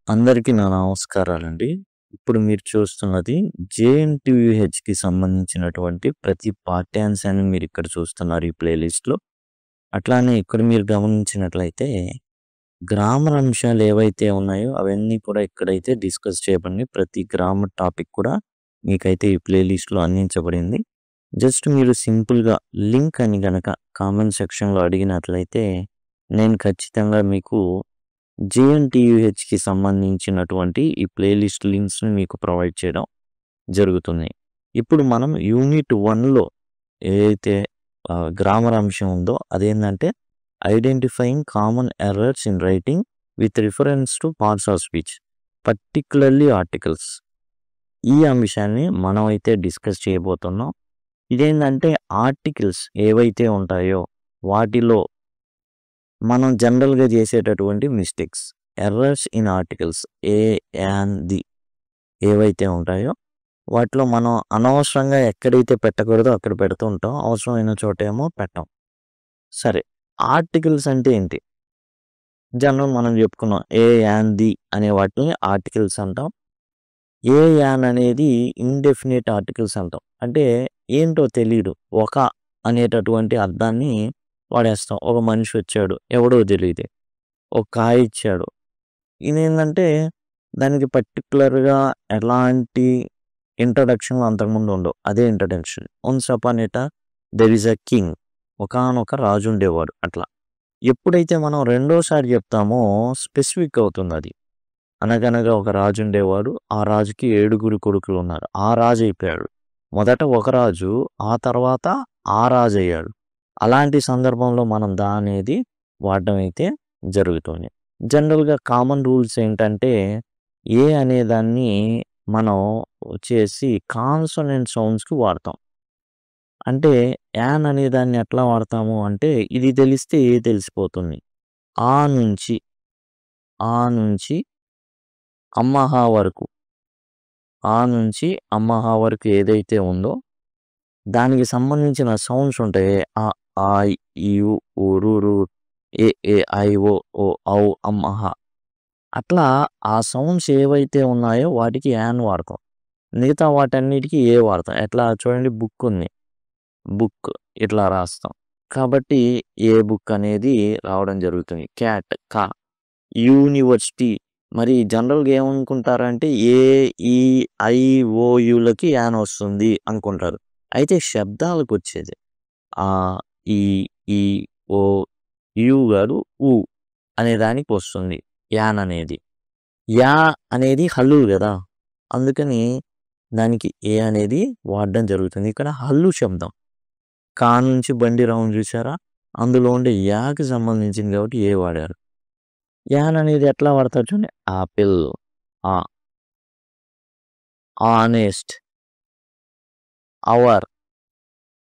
అందరికీ నా నమస్కారాలండి. ఇప్పుడు మీరు చూస్తున్నది జేఎన్‌టీయూహెచ్‌కి సంబంధించినటువంటి ప్రతి పాఠ్యాంశాన్ని మీరిక్కడ చూస్తున్నారు ఈ ప్లేలిస్ట్‌లో. అట్లానే ఇక్కడ మీరు గమనించినట్లయితే గ్రామర్ అంశాలు ఏవైతే ఉన్నాయో అవన్నీ కూడా ఇక్కడైతే డిస్కస్ చేయబడినాయి. ప్రతి గ్రామర్ టాపిక్ కూడా మీకైతే ఈ ప్లేలిస్ట్‌లో అందించబడింది. జస్ట్ మీరు సింపుల్‌గా లింక్ అని గనక కామెంట్ సెక్షన్‌లో అడిగినట్లయితే నేను ఖచ్చితంగా మీకు జేఎన్‌టీయూహెచ్‌కి సంబంధించినటువంటి ఈ ప్లేలిస్ట్ లింక్స్‌ని మీకు ప్రొవైడ్ చేయడం జరుగుతుంది. ఇప్పుడు మనం యూనిట్ 1లో ఏదైతే గ్రామర్ అంశం ఉందో అదేంటంటే identifying common errors in writing with reference to parts of speech particularly articles. ఈ అంశాన్ని మనం అయితే డిస్కస్ చేయబోతున్నాం. ఇదేంటంటే ఆర్టికల్స్ ఏవైతే ఉంటాయో వాటిలో మనం జనరల్‌గా చేసేటటువంటి mistakes, errors in articles A, an, the ఏవైతే ఉంటాయో వాటిలో మనం అనవసరంగా ఎక్కడైతే పెట్టకూడదో అక్కడ పెడుతూ ఉంటాం. అవసరమైన చోటేమో పెట్టం. సరే, ఆర్టికల్స్ అంటే ఏంటి? జనరల్ మనం చెప్పుకున్నాం ఏ, యాన్, ది అనే వాటిని ఆర్టికల్స్ అంటాం. ఏ, యాన్ అనేది ఇండెఫినిట్ ఆర్టికల్స్ అంటాం. అంటే ఏంటో తెలీదు. ఒక అనేటటువంటి అర్థాన్ని వాడేస్తాం. ఒక మనిషి వచ్చాడు, ఎవడో తెలీదు. ఒక కాయ ఇచ్చాడు. ఇదేంటంటే దానికి పర్టిక్యులర్‌గా ఎలాంటి ఇంట్రడక్షన్ అంతకుముందు ఉండవు. అదే introduction. Once upon a there is a king. ఒకానొక రాజు ఉండేవాడు అట్లా. ఎప్పుడైతే మనం రెండోసారి చెప్తామో స్పెసిఫిక్ అవుతుందది. అనగనగా ఒక రాజు ఉండేవాడు. ఆ రాజుకి 7 కొడుకులు ఉన్నారు. ఆ రాజు అయిపోయాడు. మొదట ఒక రాజు, ఆ తర్వాత ఆ రాజు అయ్యాడు. అలాంటి సందర్భంలో మనం దా అనేది వాడడం అయితే జరుగుతుంది. జనరల్‌గా కామన్ రూల్స్ ఏంటంటే ఏ అనేదాన్ని మనం వచ్చేసి కాన్సోనెంట్ సౌండ్స్‌కి వాడతాం. అంటే యాన్ అనేదాన్ని ఎట్లా వాడతాము అంటే ఇది తెలిస్తే ఏ తెలిసిపోతుంది. ఆ నుంచి, ఆ నుంచి అమ్మహ వరకు, ఆ నుంచి అమ్మహ వరకు ఏదైతే ఉందో దానికి సంబంధించిన సౌండ్స్ ఉంటాయి. అ, ఆ, ఇ, ఉ, ఊ, రు, రు, ఎ, ఐ, ఓ, ఔ, అమ్, అహ. అట్లా ఆ సౌండ్స్ ఏవైతే ఉన్నాయో వాటికి యాన్ వాడతాం. మిగతా వాటన్నిటికి ఏ వాడతాం. ఎట్లా చూడండి, బుక్ ఉంది. బుక్ ఇట్లా రాస్తాం. కాబట్టి ఏ బుక్ అనేది రావడం జరుగుతుంది. క్యాట్ క. యూనివర్సిటీ మరి జనరల్‌గా ఏమనుకుంటారంటే ఏ, ఈ, ఐ, ఓ, యులకి యాన్ వస్తుంది అనుకుంటారు. అయితే శబ్దాలకొచ్చేది ఆ, ఈ, ఈ, ఓ, యు గాదు ఉ అనే దానికి వస్తుంది యాన్ అనేది. యా అనేది హల్లు గదా! అందుకని దానికి ఏ అనేది వాడడం జరుగుతుంది. ఇక్కడ హల్లు శబ్దం. కా నుంచి బండి రౌండ్ చూసారా? అందులో ఉండే యాకి సంబంధించింది కాబట్టి ఏ వాడారు. యాన్ అనేది ఎట్లా వాడతారు చూడండి. ఆపిల్, ఆ, ఆనెస్ట్, అవర్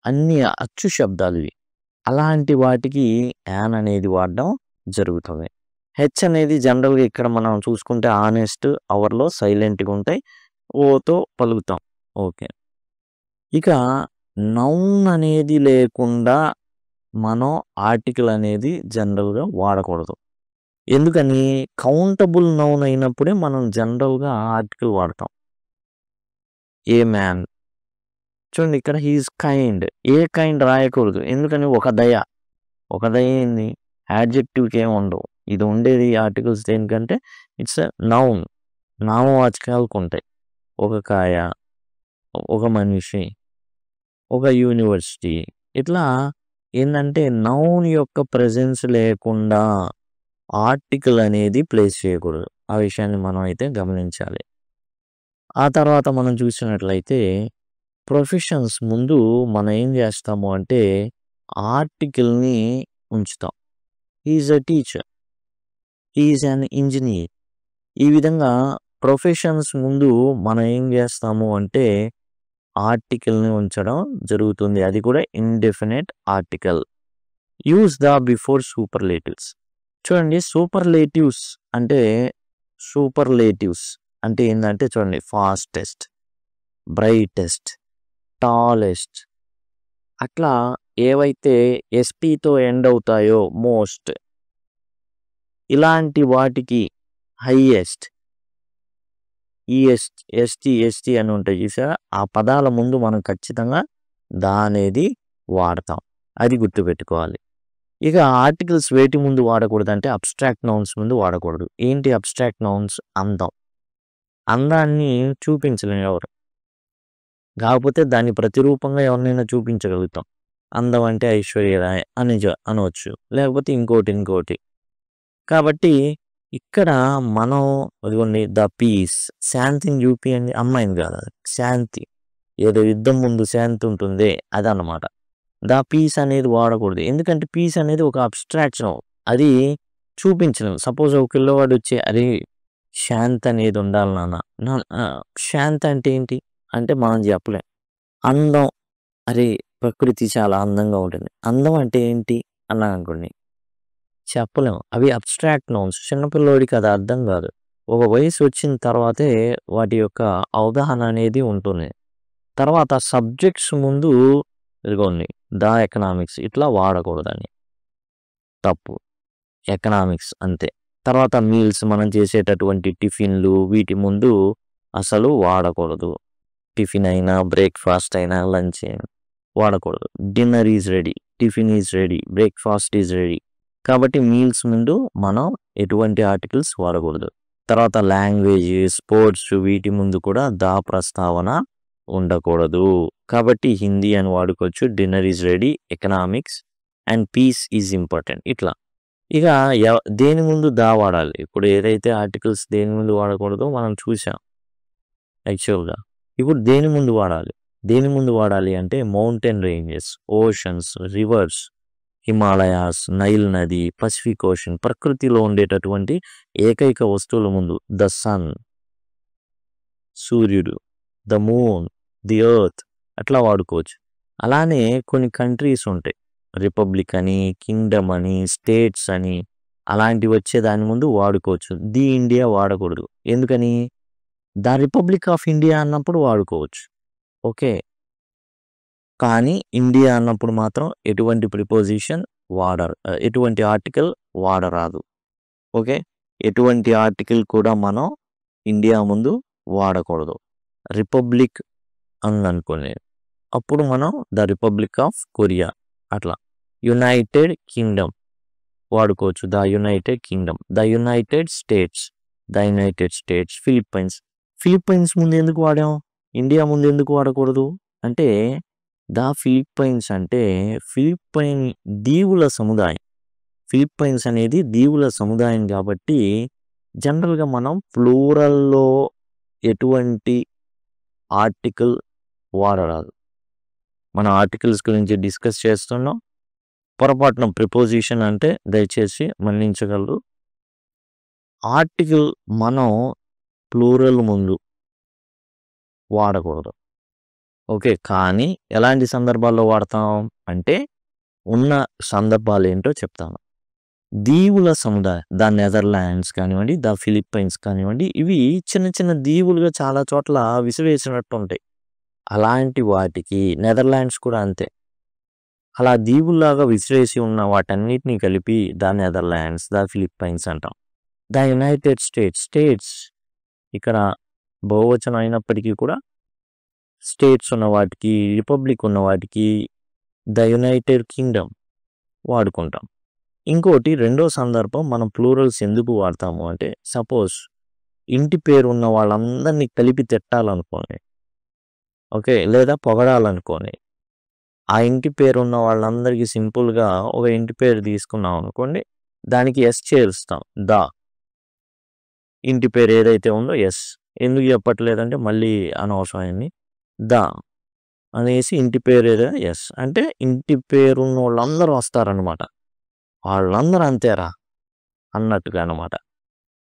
అన్నీ అచ్చు శబ్దాలివి. అలాంటి వాటికి యాన్ అనేది వాడడం జరుగుతుంది. హెచ్ అనేది జనరల్‌గా ఇక్కడ మనం చూసుకుంటే ఆనెస్ట్, అవర్‌లో సైలెంట్‌గా ఉంటాయి. ఓతో పలుకుతాం. ఓకే. ఇక నౌన్ అనేది లేకుండా మనం ఆర్టికల్ అనేది జనరల్‌గా వాడకూడదు. ఎందుకని? కౌంటబుల్ నౌన్ అయినప్పుడే మనం జనరల్‌గా ఆర్టికల్ వాడతాం. ఏ మ్యాన్ చూడండి, ఇక్కడ he is kind. A kind రాయకూడదు. ఎందుకని? ఒక దయ. ఒక దయ ఏంది? యాడ్జెక్టివ్‌కి ఏమి ఉండవు. ఇది ఉండేది ఆర్టికల్స్ దేనికంటే ఇట్స్ ఎ నౌన్. నామవాచకాలకు ఉంటాయి. ఒక కాయ, ఒక మనిషి, ఒక యూనివర్సిటీ. ఇట్లా ఏందంటే నౌన్ యొక్క ప్రెజెన్స్ లేకుండా ఆర్టికల్ అనేది ప్లేస్ చేయకూడదు. ఆ విషయాన్ని మనం అయితే గమనించాలి. ఆ తర్వాత మనం చూసినట్లయితే ప్రొఫెషన్స్ ముందు మనం ఏం చేస్తాము అంటే ఆర్టికల్‌ని ఉంచుతాం. He is a teacher. He is an engineer. ఈ విధంగా ప్రొఫెషన్స్ ముందు మనం ఏం చేస్తాము అంటే ఆర్టికల్‌ని ఉంచడం జరుగుతుంది. అది కూడా indefinite article. Use the before superlatives. చూడండి, సూపర్లేటివ్స్ అంటే ఏందంటే చూడండి, ఫాస్టెస్ట్, బ్రైటెస్ట్, టాలెస్ట్ అట్లా ఏవైతే ఎస్‌పితో ఎండ్ అవుతాయో మోస్ట్ ఇలాంటి వాటికి హైయెస్ట్ ఎస్టీ ఎస్టీ అని ఉంటాయి చూసారా, ఆ పదాల ముందు మనం ఖచ్చితంగా దా అనేది వాడతాం. అది గుర్తుపెట్టుకోవాలి. ఇక ఆర్టికల్స్ వేటి ముందు వాడకూడదు అంటే అబ్స్ట్రాక్ట్ నౌన్స్ ముందు వాడకూడదు. ఏంటి అబ్స్ట్రాక్ట్ నౌన్స్? అందం. అందాన్ని చూపించలేం ఎవరు. కాకపోతే దాన్ని ప్రతిరూపంగా ఎవరినైనా చూపించగలుగుతాం. అందం అంటే ఐశ్వర్య రాయ్ అని అనవచ్చు. లేకపోతే ఇంకోటి. కాబట్టి ఇక్కడ మనం అదిగోండి ద పీస్, శాంతిని చూపియండి, అమ్మాయిని కాదు అది, శాంతి. ఏదో యుద్ధం ముందు శాంతి ఉంటుందే అదన్నమాట. ద పీస్ అనేది వాడకూడదు. ఎందుకంటే పీస్ అనేది ఒక అబ్స్ట్రాక్షన్. అది చూపించలేం. సపోజ్ ఒక పిల్లవాడు వచ్చి అరే శాంతి అనేది ఉండాలి నాన్న. శాంతి అంటే ఏంటి అంటే మనం చెప్పలేం. అందం, అరే ప్రకృతి చాలా అందంగా ఉంటుంది. అందం అంటే ఏంటి అన్నాను అనుకోండి, చెప్పలేము. అవి అబ్స్ట్రాక్ట్ నౌన్స్. చిన్నపిల్లోడికి అది అర్థం కాదు. ఒక వయసు వచ్చిన తర్వాతే వాటి యొక్క అవగాహన అనేది ఉంటుంది. తర్వాత సబ్జెక్ట్స్ ముందు ఇదిగోండి ద ఎకనామిక్స్ ఇట్లా వాడకూడదని, తప్పు. ఎకనామిక్స్ అంతే. తర్వాత మీల్స్, మనం చేసేటటువంటి టిఫిన్లు, వీటి ముందు అసలు వాడకూడదు. టిఫిన్ అయినా, బ్రేక్ఫాస్ట్ అయినా, లంచ్ అయినా వాడకూడదు. Dinner is ready, tiffin is ready, breakfast is ready. కాబట్టి మీల్స్ ముందు మనం ఎటువంటి ఆర్టికల్స్ వాడకూడదు. తర్వాత లాంగ్వేజ్, స్పోర్ట్స్, వీటి ముందు కూడా దా ప్రస్తావన ఉండకూడదు. కాబట్టి హిందీ అని వాడుకోవచ్చు. Dinner is ready, economics and peace is important. ఇట్లా ఇక దేని ముందు దా వాడాలి. ఇప్పుడు ఏదైతే ఆర్టికల్స్ దేని ముందు వాడకూడదో మనం చూసాం యాక్చువల్గా. ఇప్పుడు దేని ముందు వాడాలి అంటే mountain ranges, oceans, rivers, Himalayas, Nile నది, పసిఫిక్ ఓషన్, ప్రకృతిలో ఉండేటటువంటి ఏకైక వస్తువుల ముందు ద సన్, సూర్యుడు, ద మూన్, ది ఎర్త్ అట్లా వాడుకోవచ్చు. అలానే కొన్ని కంట్రీస్ ఉంటాయి, రిపబ్లిక్ అని, కింగ్డమ్ అని, స్టేట్స్ అని, అలాంటివి వచ్చే దాని ముందు వాడుకోవచ్చు. ది ఇండియా వాడకూడదు. ఎందుకని? ద రిపబ్లిక్ ఆఫ్ ఇండియా అన్నప్పుడు వాడుకోవచ్చు, ఓకే. కానీ ఇండియా అన్నప్పుడు మాత్రం ఎటువంటి ప్రిపోజిషన్ ఎటువంటి ఆర్టికల్ వాడరాదు, ఓకే. ఎటువంటి ఆర్టికల్ కూడా మనం ఇండియా ముందు వాడకూడదు. రిపబ్లిక్ అని అనుకోండి, అప్పుడు మనం ద రిపబ్లిక్ ఆఫ్ కొరియా అట్లా. యునైటెడ్ కింగ్డమ్ వాడుకోవచ్చు, the United Kingdom. The United states, Philippines ముందు ఎందుకు వాడాం, ఇండియా ముందు ఎందుకు వాడకూడదు అంటే ద ఫిలిప్పైన్స్ అంటే ఫిలిప్పైన్ దీవుల సముదాయం. ఫిలిప్పైన్స్ అనేది దీవుల సముదాయం కాబట్టి జనరల్గా మనం ప్లూరల్లో ఎటువంటి ఆర్టికల్ వాడరాదు. మనం ఆర్టికల్స్ గురించి డిస్కస్ చేస్తున్నాం. పొరపాటున ప్రిపోజిషన్ అంటే దయచేసి మన్నించగలరు. ఆర్టికల్ మనం ప్లూరల్ ముందు వాడకూడదు, ఓకే. కానీ ఎలాంటి సందర్భాల్లో వాడతాం అంటే ఉన్న సందర్భాలు ఏంటో చెప్తాను. దీవుల సముదాయం, ద నెదర్లాండ్స్ కానివ్వండి, ద ఫిలిప్పైన్స్ కానివ్వండి, ఇవి చిన్న చిన్న దీవులుగా చాలా చోట్ల విసివేసినట్టు ఉంటాయి. అలాంటి వాటికి నెదర్లాండ్స్ కూడా అంతే. అలా దీవుల్లాగా విసిరేసి ఉన్న వాటన్నిటిని కలిపి ద నెదర్లాండ్స్, ద ఫిలిప్పైన్స్ అంటాం. ద యునైటెడ్ స్టేట్స్ ఇక్కడ బహువచనం అయినప్పటికీ కూడా స్టేట్స్ ఉన్న వాటికి, రిపబ్లిక్ ఉన్న వాటికి ద యునైటెడ్ కింగ్డమ్ వాడుకుంటాం. ఇంకోటి రెండో సందర్భం మనం ప్లూరల్స్ ఎందుకు వాడతాము అంటే సపోజ్ ఇంటి పేరు ఉన్న వాళ్ళందరినీ కలిపి తిట్టాలనుకోండి, ఓకే, లేదా పొగడాలనుకోండి. ఆ ఇంటి పేరు ఉన్న వాళ్ళందరికీ సింపుల్గా ఒక ఇంటి పేరు తీసుకున్నాం అనుకోండి, దానికి ఎస్ చేరుస్తాం. ద ఇంటి పేరు ఏదైతే ఉందో ఎస్. ఎందుకు చెప్పట్లేదంటే మళ్ళీ అనవసరమైంది. ద అనేసి ఇంటి పేరు ఏదైనా ఎస్ అంటే ఇంటి పేరు ఉన్న వాళ్ళందరూ వస్తారనమాట. వాళ్ళందరూ అంతేరా అన్నట్టుగా అనమాట.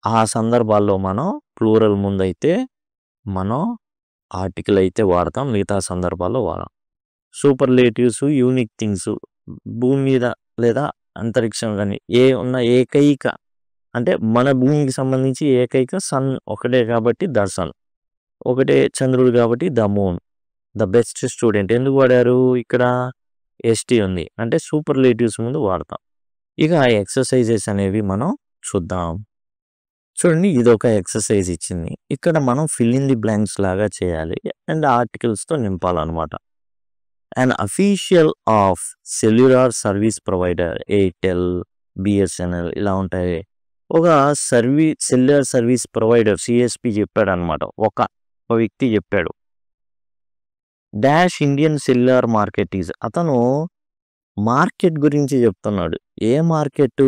ఆ సందర్భాల్లో మనం ప్లూరల్ ముందైతే మనం ఆర్టికల్ అయితే వాడతాం, మిగతా సందర్భాల్లో వాడతాం. సూపర్లేటివ్స్, యూనిక్ థింగ్స్, భూమి మీద లేదా అంతరిక్షం కానీ ఉన్న ఏకైక అంటే మన భూమికి సంబంధించి ఏకైక సన్ ఒకటే కాబట్టి ద సన్, ఒకటే చంద్రుడు కాబట్టి the moon, the best student. ఎందుకు వాడారు ఇక్కడ? ఎస్టీ ఉంది అంటే సూపర్లేటివ్స్ ముందు వాడతాం. ఇక ఎక్సర్సైజెస్ అనేవి మనం చూద్దాం. చూడండి ఇదొక ఎక్సర్సైజ్ ఇచ్చింది. ఇక్కడ మనం ఫిల్ ఇన్ ది బ్లాంక్స్ లాగా చేయాలి అండ్ ఆర్టికల్స్‌తో నింపాలనమాట. An official of cellular service provider Airtel, BSNL ఇలా ఉంటాయి. ఒక సెల్యులార్ సర్వీస్ ప్రొవైడర్ సిఎస్పి చెప్పాడనమాట. ఒక వ్యక్తి చెప్పాడు. Dash Indian cellular market is అతను మార్కెట్ గురించి చెప్తున్నాడు. ఏ మార్కెట్?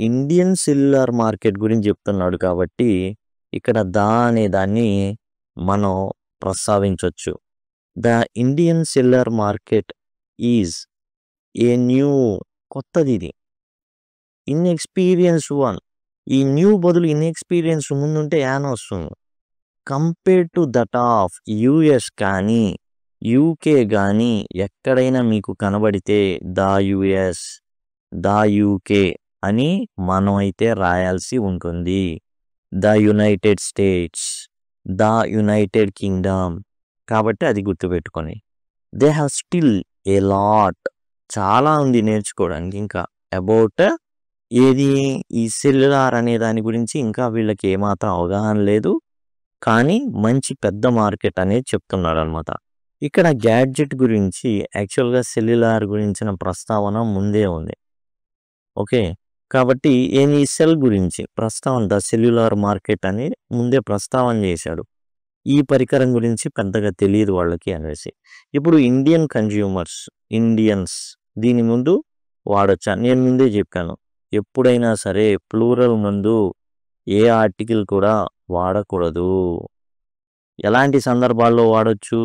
ఇండియన్ సెల్యులార్ మార్కెట్ గురించి చెప్తున్నాడు కాబట్టి ఇక్కడ అనే దాన్ని మనం ప్రస్తావించవచ్చు. The Indian cellular market is a new కొత్తది ఇది. Inexperience one. ఈ న్యూ బదులు ఇన్ఎక్స్పీరియన్స్ ముందుంటే యాన్ వస్తుంది. Compare to that of US కానీ యూకే కానీ ఎక్కడైనా మీకు కనబడితే ద యుఎస్, ద యూకే అని మనం అయితే రాయాల్సి ఉంటుంది. The United states, the United Kingdom. కాబట్టి అది గుర్తుపెట్టుకొని they have still a lot చాలా ఉంది నేర్చుకోవడానికి ఇంకా అబౌట్ ఏది ఈ సెల్యులార్ అనే దాని గురించి ఇంకా వీళ్ళకి ఏమాత్రం అవగాహన లేదు. కానీ మంచి పెద్ద మార్కెట్ అనేది చెప్తున్నాడు అనమాట. ఇక్కడ గ్యాడ్జెట్ గురించి యాక్చువల్గా సెల్యులార్ గురించిన ప్రస్తావన ముందే ఉంది. ఓకే, కాబట్టి ఈ సెల్ గురించి ప్రస్తావన ద సెల్యులార్ మార్కెట్ అని ముందే ప్రస్తావన చేశాడు. ఈ పరికరం గురించి పెద్దగా తెలియదు వాళ్ళకి అనేసి. ఇప్పుడు ఇండియన్ కన్జ్యూమర్స్, ఇండియన్స్ దీని ముందు వాడొచ్చా? నేను ముందే చెప్పాను, ఎప్పుడైనా సరే ప్లూరల్ ముందు ఏ ఆర్టికల్ కూడా వాడకూడదు. ఎలాంటి సందర్భాల్లో వాడొచ్చు?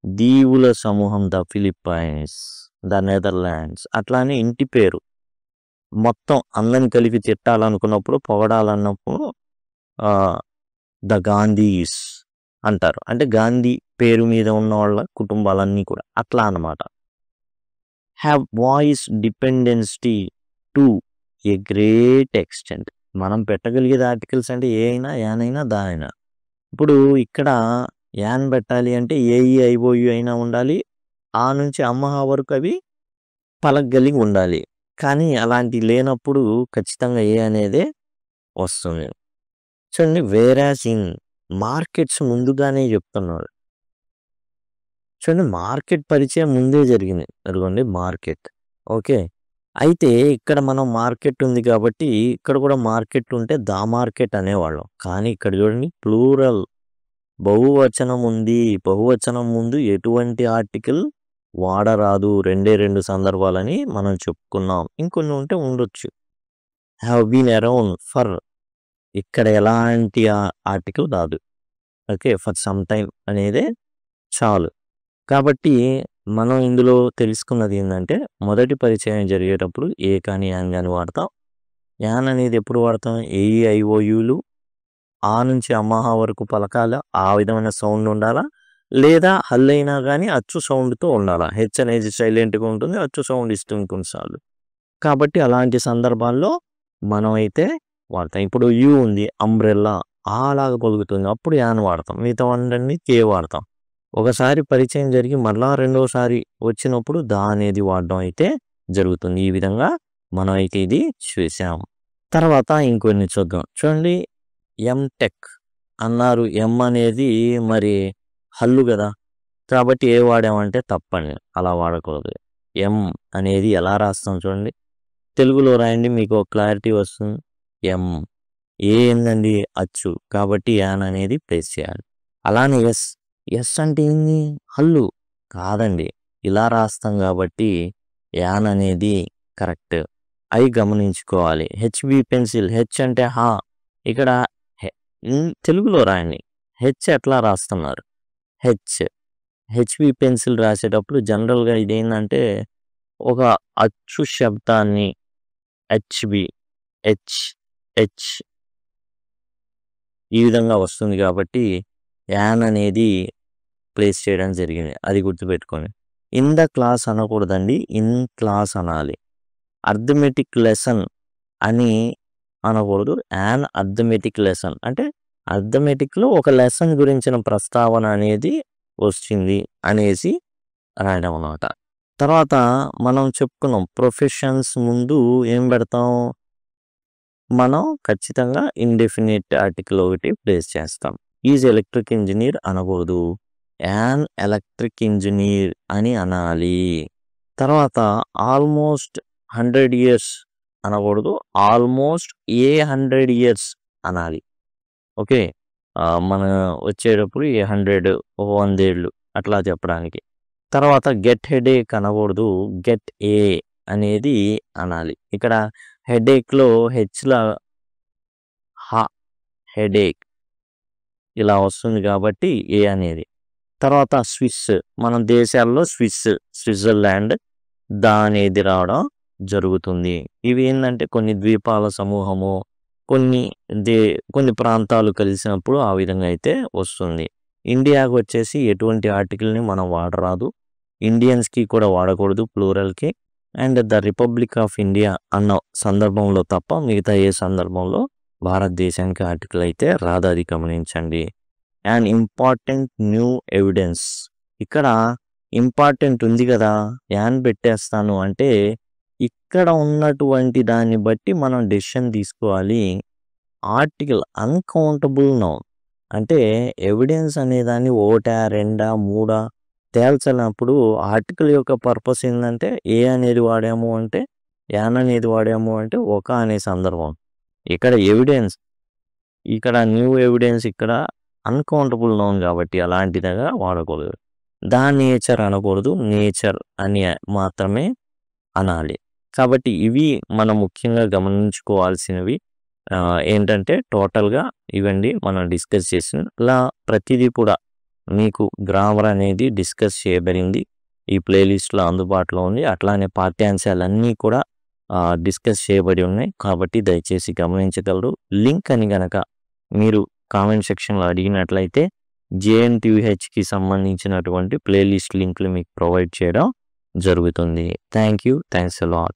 దీవుల సమూహం ద ఫిలిప్పైన్స్, ద నెదర్లాండ్స్ అట్లానే ఇంటి పేరు మొత్తం అందరిని కలిపి తిట్టాలనుకున్నప్పుడు, పొగడాలన్నప్పుడు ద గాంధీస్ అంటారు. అంటే గాంధీ పేరు మీద ఉన్న వాళ్ళ కుటుంబాలన్నీ కూడా అట్లా అన్నమాట. Have voice dependency to a great extent. మనం పెట్టగలిగేది ఆర్టికల్స్ అంటే ఏ అయినా, యానైనా, దా అయినా. ఇప్పుడు ఇక్కడ యాన్ పెట్టాలి అంటే ఏఈ ఐఓయు అయినా ఉండాలి, ఆ నుంచి అమ్మహా వరకు అవి పలకగలిగి ఉండాలి. కానీ అలాంటి లేనప్పుడు ఖచ్చితంగా ఏ అనేదే వస్తుంది. చూడండి వేరాస్ ఇన్ మార్కెట్స్ ముందుగానే చెప్తున్నాడు. చూడండి మార్కెట్ పరిచయం ముందే జరిగింది. అదిగోండి మార్కెట్. ఓకే, అయితే ఇక్కడ మనం మార్కెట్ ఉంది కాబట్టి ఇక్కడ కూడా మార్కెట్ ఉంటే దా మార్కెట్ అనేవాళ్ళం. కానీ ఇక్కడ చూడండి ప్లూరల్ బహువచనం ఉంది. బహువచనం ముందు ఎటువంటి ఆర్టికల్ వాడరాదు. రెండు సందర్భాలని మనం చెప్పుకున్నాం. ఇంకొన్ని ఉంటే ఉండొచ్చు. హ్యావ్ బీన్ అరౌండ్ ఫర్, ఇక్కడ ఎలాంటి ఆర్టికల్ రాదు. ఓకే, ఫర్ సమ్ టైం అనేదే చాలు. కాబట్టి మనం ఇందులో తెలుసుకున్నది ఏంటంటే మొదటి పరిచయం జరిగేటప్పుడు ఏ కానీ యాన్ కానీ వాడతాం. యాన్ అనేది ఎప్పుడు వాడతాం? ఏఈ ఐఓయులు ఆ నుంచి అమ్మహా వరకు పలకాల, ఆ విధమైన సౌండ్ ఉండాలా, లేదా హల్ అయినా కానీ అచ్చు సౌండ్తో ఉండాలా. హెచ్ అనేది సైలెంట్గా ఉంటుంది, అచ్చు సౌండ్ ఇస్తుంది కొన్నిసార్లు. కాబట్టి అలాంటి సందర్భాల్లో మనం అయితే వాడతాం. ఇప్పుడు యూ ఉంది, అంబ్రెల్లా అలాగా పలుకుతుంది, అప్పుడు యాన్ వాడతాం. మిగతా అన్నీ కే వాడతాం. ఒకసారి పరిచయం జరిగి మళ్ళా రెండోసారి వచ్చినప్పుడు దా అనేది వాడడం అయితే జరుగుతుంది. ఈ విధంగా మనం అయితే ఇది చూసాం. తర్వాత ఇంకొన్ని చూద్దాం. చూడండి ఎంటెక్ అన్నారు. ఎం అనేది మరి హల్లు కదా, కాబట్టి ఏ వాడామంటే తప్పండి, అలా వాడకూడదు. ఎం అనేది ఎలా రాస్తాం చూడండి, తెలుగులో రాయండి, మీకు క్లారిటీ వస్తుంది. ఎం ఏ ఏందండి అచ్చు, కాబట్టి యాన్ అనేది ప్లేస్ చేయాలి. అలానే ఎస్, ఎస్ అంటే ఏంది? హల్లు కాదండి, ఇలా రాస్తాం కాబట్టి యాన్ అనేది కరెక్ట్. అవి గమనించుకోవాలి. హెచ్బి పెన్సిల్, హెచ్ అంటే హా, ఇక్కడ తెలుగులో రాయండి. హెచ్ ఎట్లా రాస్తున్నారు? హెచ్బి పెన్సిల్ రాసేటప్పుడు జనరల్గా ఇదేంటంటే ఒక అచ్చు శబ్దాన్ని హెచ్బి, హెచ్ ఈ విధంగా వస్తుంది కాబట్టి యాన్ అనేది ప్లేస్ చేయడం జరిగింది. అది గుర్తుపెట్టుకోండి. ఇన్ ద క్లాస్ అనకూడదండి, ఇన్ క్లాస్ అనాలి. అర్థమెటిక్ లెసన్ అని అనకూడదు. యాన్ అర్థమెటిక్ లెసన్ అంటే అర్థమెటిక్లో ఒక లెసన్ గురించిన ప్రస్తావన అనేది వచ్చింది అనేసి రాయడం అన్నమాట. తర్వాత మనం చెప్పుకున్నాం ప్రొఫెషన్స్ ముందు ఏం పెడతాం? మనం ఖచ్చితంగా ఇండెఫినిట్ ఆర్టికల్ ఒకటి ప్లేస్ చేస్తాం. ఈజ్ ఎలక్ట్రిక్ ఇంజనీర్ అనకూడదు. యాన్ ఎలక్ట్రిక్ ఇంజనీర్ అని అనాలి. తర్వాత ఆల్మోస్ట్ 100 ఇయర్స్ అనకూడదు. ఆల్మోస్ట్ 100 ఇయర్స్ అనాలి. ఓకే. మన వచ్చేటప్పుడు 100 100 ఏళ్ళు అట్లా చెప్పడానికి. తర్వాత గెట్ హెడేక్ అనకూడదు. గెట్ ఏ అనేది అనాలి. ఇక్కడ హెడేక్‌లో హెచ్‌లా హెడేక్ ఇలా వస్తుంది కాబట్టి ఏ అనేది. తర్వాత స్విస్, మన దేశాల్లో స్విట్జర్లాండ్ అనేది రావడం జరుగుతుంది. ఇవి ఏందంటే కొన్ని ద్వీపాల సమూహము, కొన్ని కొన్ని ప్రాంతాలు కలిసినప్పుడు ఆ విధంగా అయితే వస్తుంది. ఇండియాకి వచ్చేసి ఎటువంటి ఆర్టికల్ని మనం వాడరాదు. ఇండియన్స్కి కూడా వాడకూడదు ప్లూరల్కి. And the Republic of India అన్న సందర్భంలో తప్ప మిగతా ఏ సందర్భంలో భారతదేశానికి ఆర్టికల్ అయితే రాదు, అది గమనించండి. అండ్ ఇంపార్టెంట్ న్యూ ఎవిడెన్స్, ఇక్కడ ఇంపార్టెంట్ ఉంది కదా, యాన్ పెట్టేస్తాను అంటే ఇక్కడ ఉన్నటువంటి దాన్ని బట్టి మనం డెసిషన్ తీసుకోవాలి. ఆర్టికల్ అన్కౌంటబుల్ నౌన్ అంటే ఎవిడెన్స్ అనేదాన్ని ఒకటా రెండా మూడా తేల్చనప్పుడు ఆర్టికల్ యొక్క పర్పస్ ఏంటంటే ఏ అనేది వాడాము అంటే యాన్ అనేది వాడాము అంటే ఒక అనే సందర్భం. ఇక్కడ ఎవిడెన్స్, ఇక్కడ న్యూ ఎవిడెన్స్, ఇక్కడ అన్కౌంటబుల్ నౌన్ కాబట్టి అలాంటిదిగా వాడకూడదు. దా నేచర్ అనకూడదు, నేచర్ అని మాత్రమే అనాలి. కాబట్టి ఇవి మనం ముఖ్యంగా గమనించుకోవాల్సినవి ఏంటంటే టోటల్గా ఇవండి మనం డిస్కస్ చేసిన. ఇలా ప్రతిదీ కూడా మీకు గ్రామర్ అనేది డిస్కస్ చేయబడింది, ఈ ప్లేలిస్ట్లో అందుబాటులో ఉంది. అట్లానే పాఠ్యాంశాలన్నీ కూడా డిస్కస్ చేయబడి ఉన్నాయి కాబట్టి దయచేసి గమనించగలరు. లింక్ అని గనక మీరు కామెంట్ సెక్షన్లో అడిగినట్లయితే జేఎన్టీయూహెచ్కి సంబంధించినటువంటి ప్లేలిస్ట్ లింక్లు మీకు ప్రొవైడ్ చేయడం జరుగుతుంది. Thanks a lot.